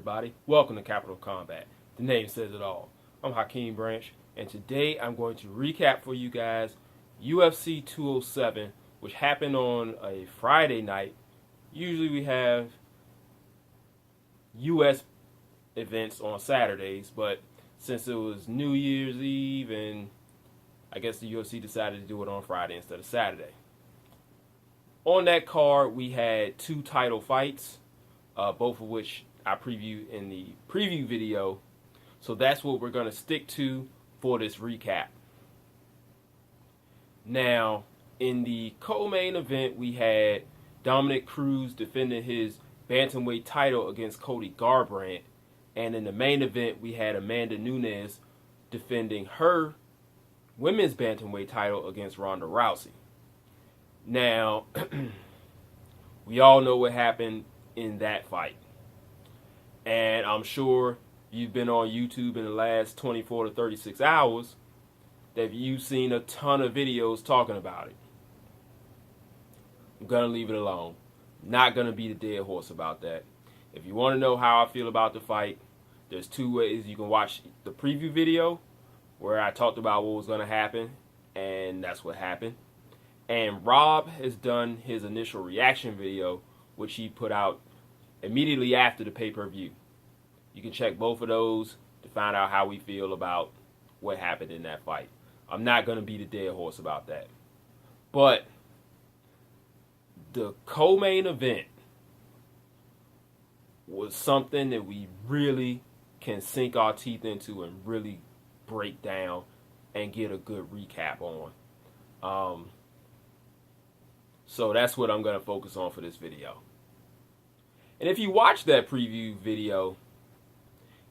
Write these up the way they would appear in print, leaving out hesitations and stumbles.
everybody? Welcome to Capital Combat. The name says it all. I'm Hakeem Branch, and today I'm going to recap for you guys UFC 207, which happened on a Friday night. Usually we have US events on Saturdays, but since it was New Year's Eve, and I guess the UFC decided to do it on Friday instead of Saturday. On that card, we had two title fights, both of which I previewed in the preview video. So that's what we're going to stick to for this recap. Now, in the co-main event, we had Dominick Cruz defending his bantamweight title against Cody Garbrandt. And in the main event, we had Amanda Nunes defending her women's bantamweight title against Ronda Rousey. Now, we all know what happened in that fight. And I'm sure you've been on YouTube in the last 24 to 36 hours that you've seen a ton of videos talking about it. I'm going to leave it alone. Not going to beat a dead horse about that. If you want to know how I feel about the fight, there's two ways. You can watch the preview video where I talked about what was going to happen, and that's what happened. And Rob has done his initial reaction video, which he put out immediately after the pay-per-view. You can check both of those to find out how we feel about what happened in that fight. I'm not going to beat a dead horse about that. But the co-main event was something that we really can sink our teeth into and really break down and get a good recap on. So that's what I'm going to focus on for this video. And if you watch that preview video,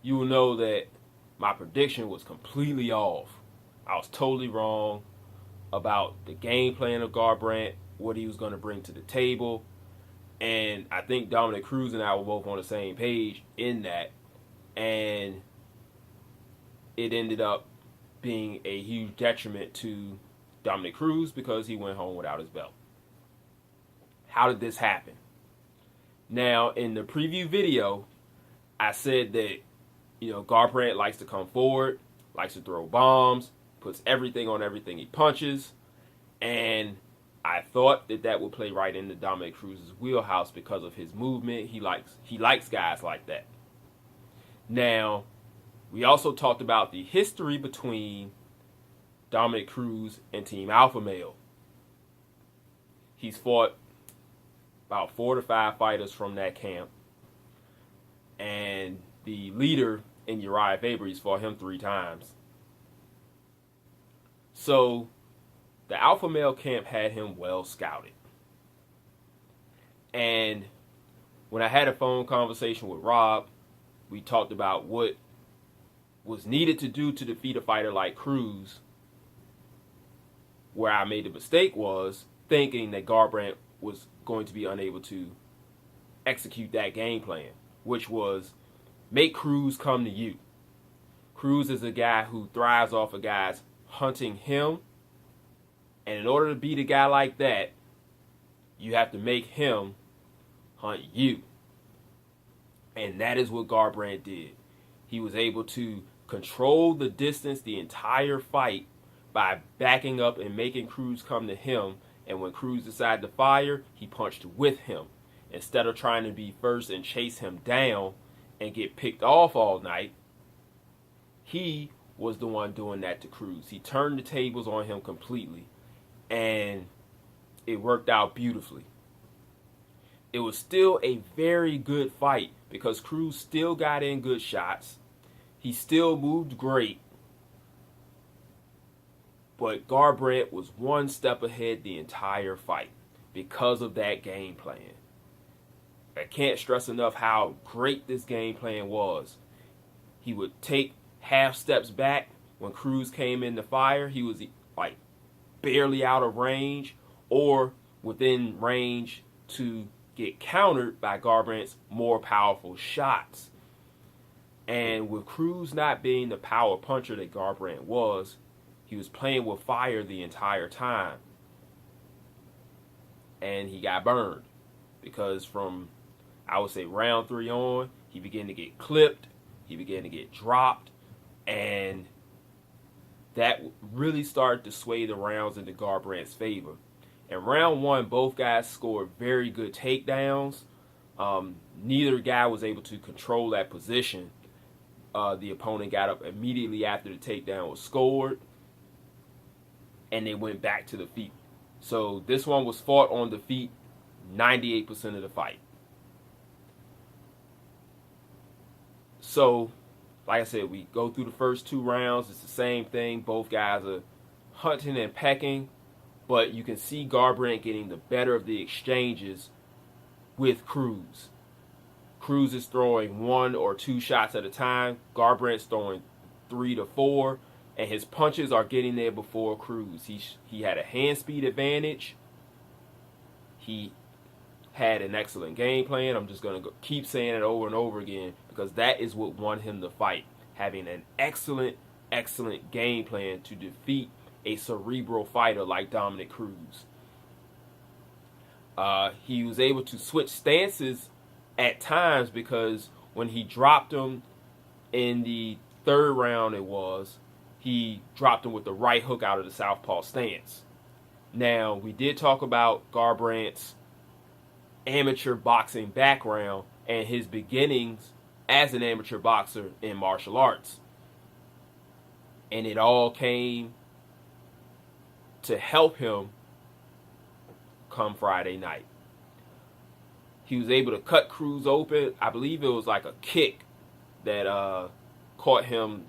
you will know that my prediction was completely off. I was totally wrong about the game plan of Garbrandt, what he was going to bring to the table. And I think Dominick Cruz and I were both on the same page in that. And it ended up being a huge detriment to Dominick Cruz because he went home without his belt. How did this happen? Now, in the preview video, I said that, Garbrandt likes to come forward, likes to throw bombs, puts everything on everything he punches, and I thought that would play right into Dominick Cruz's wheelhouse because of his movement. He likes guys like that. Now, we also talked about the history between Dominick Cruz and Team Alpha Male. He's fought about 4 to 5 fighters from that camp. And the leader in Uriah Faber's fought him 3 times. So the Alpha Male camp had him well scouted. And when I had a phone conversation with Rob, we talked about what was needed to do to defeat a fighter like Cruz. Where I made the mistake was thinking that Garbrandt was going to be unable to execute that game plan, which was make Cruz come to you. Cruz is a guy who thrives off of guys hunting him, and in order to beat a guy like that, you have to make him hunt you. And that is what Garbrandt did. He was able to control the distance the entire fight by backing up and making Cruz come to him. And when Cruz decided to fire, he punched with him. Instead of trying to be first and chase him down and get picked off all night, he was the one doing that to Cruz. He turned the tables on him completely. And it worked out beautifully. It was still a very good fight because Cruz still got in good shots. He still moved great. But Garbrandt was one step ahead the entire fight because of that game plan. I can't stress enough how great this game plan was. He would take half steps back when Cruz came in to fire. He was like barely out of range or within range to get countered by Garbrandt's more powerful shots. And with Cruz not being the power puncher that Garbrandt was, he was playing with fire the entire time. And he got burned. Because from, I would say, round 3 on, he He began to get clipped. He began to get dropped. And that really started to sway the rounds into Garbrandt's favor. In round one, both guys scored very good takedowns. Neither guy was able to control that position. The opponent got up immediately after the takedown was scored, and they went back to the feet. So this one was fought on the feet 98% of the fight. So, like I said, we go through the first 2 rounds. It's the same thing. Both guys are hunting and pecking, but you can see Garbrandt getting the better of the exchanges with Cruz. Cruz is throwing 1 or 2 shots at a time. Garbrandt's throwing 3 to 4, and his punches are getting there before Cruz. He had a hand speed advantage. He had an excellent game plan. I'm just going to keep saying it over and over again because that is what won him the fight. Having an excellent game plan to defeat a cerebral fighter like Dominick Cruz. He was able to switch stances at times because when he dropped him in the 3rd round, he dropped him with the right hook out of the southpaw stance. Now, we did talk about Garbrandt's amateur boxing background and his beginnings as an amateur boxer in martial arts. And it all came to help him come Friday night. He was able to cut Cruz open. I believe it was like a kick that caught him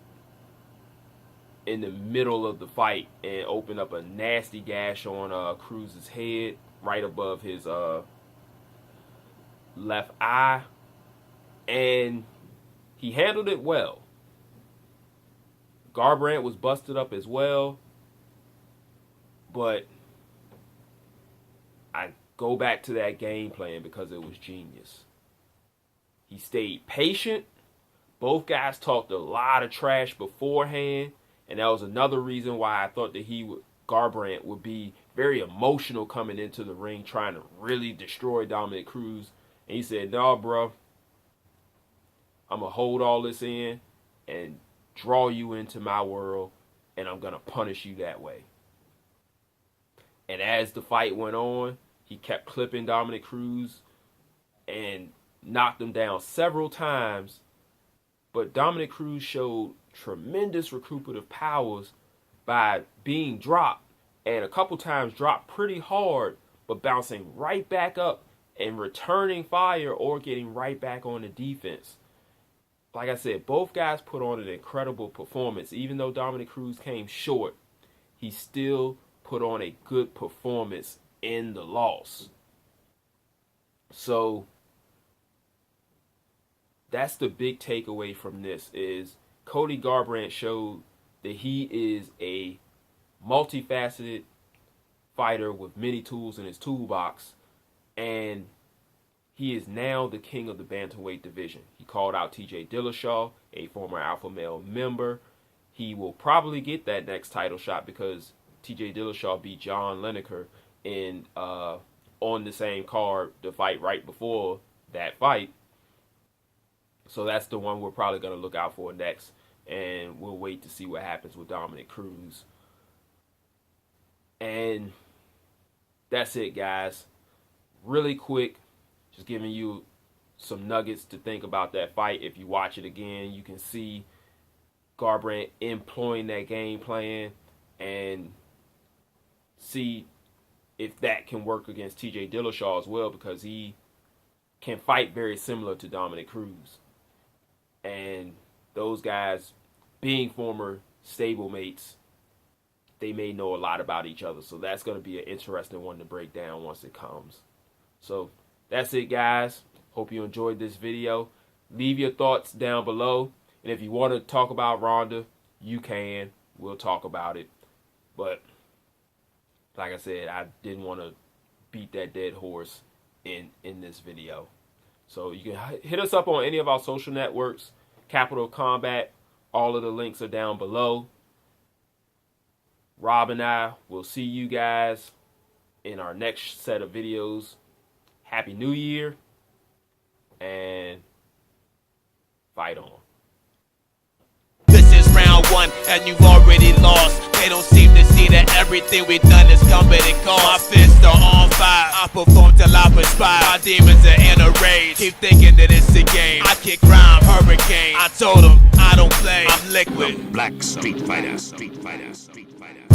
in the middle of the fight and opened up a nasty gash on Cruz's head right above his left eye. And he handled it well. Garbrandt was busted up as well. But I go back to that game plan because it was genius. He stayed patient. Both guys talked a lot of trash beforehand. And that was another reason why I thought that Garbrandt would be very emotional coming into the ring, trying to really destroy Dominick Cruz. And he said, "No, bro, I'm going to hold all this in and draw you into my world, and I'm going to punish you that way." And as the fight went on, he kept clipping Dominick Cruz and knocked him down several times. But Dominick Cruz showed tremendous recuperative powers by being dropped, and a couple times dropped pretty hard, but bouncing right back up and returning fire or getting right back on the defense. Like I said, both guys put on an incredible performance. Even though Dominick Cruz came short, he still put on a good performance in the loss. So that's the big takeaway from this is Cody Garbrandt showed that he is a multifaceted fighter with many tools in his toolbox, and he is now the king of the bantamweight division. He called out TJ Dillashaw, a former Alpha Male member. He will probably get that next title shot because TJ Dillashaw beat John Lineker on the same card, the fight right before that fight. So that's the one we're probably going to look out for next, and we'll wait to see what happens with Dominick Cruz. And that's it, guys. Really quick, just giving you some nuggets to think about that fight. If you watch it again, you can see Garbrandt employing that game plan and see if that can work against TJ Dillashaw as well, because he can fight very similar to Dominick Cruz. And those guys, being former stablemates, they may know a lot about each other. So that's going to be an interesting one to break down once it comes. So that's it, guys. Hope you enjoyed this video. Leave your thoughts down below. And if you want to talk about Ronda, you can. We'll talk about it. But like I said, I didn't want to beat that dead horse in this video. So you can hit us up on any of our social networks, Capital of Combat. All of the links are down below. Rob and I will see you guys in our next set of videos. Happy New Year, and Fight on. This is round one, and you've already lost. They don't seem to see that everything we've done is coming and cost. My fists are on fire, I perform till I perspire. My demons are in a rage, keep thinking that it's a game. I kick rhyme, hurricane. I told them I don't play, I'm liquid. Black Street Fighter.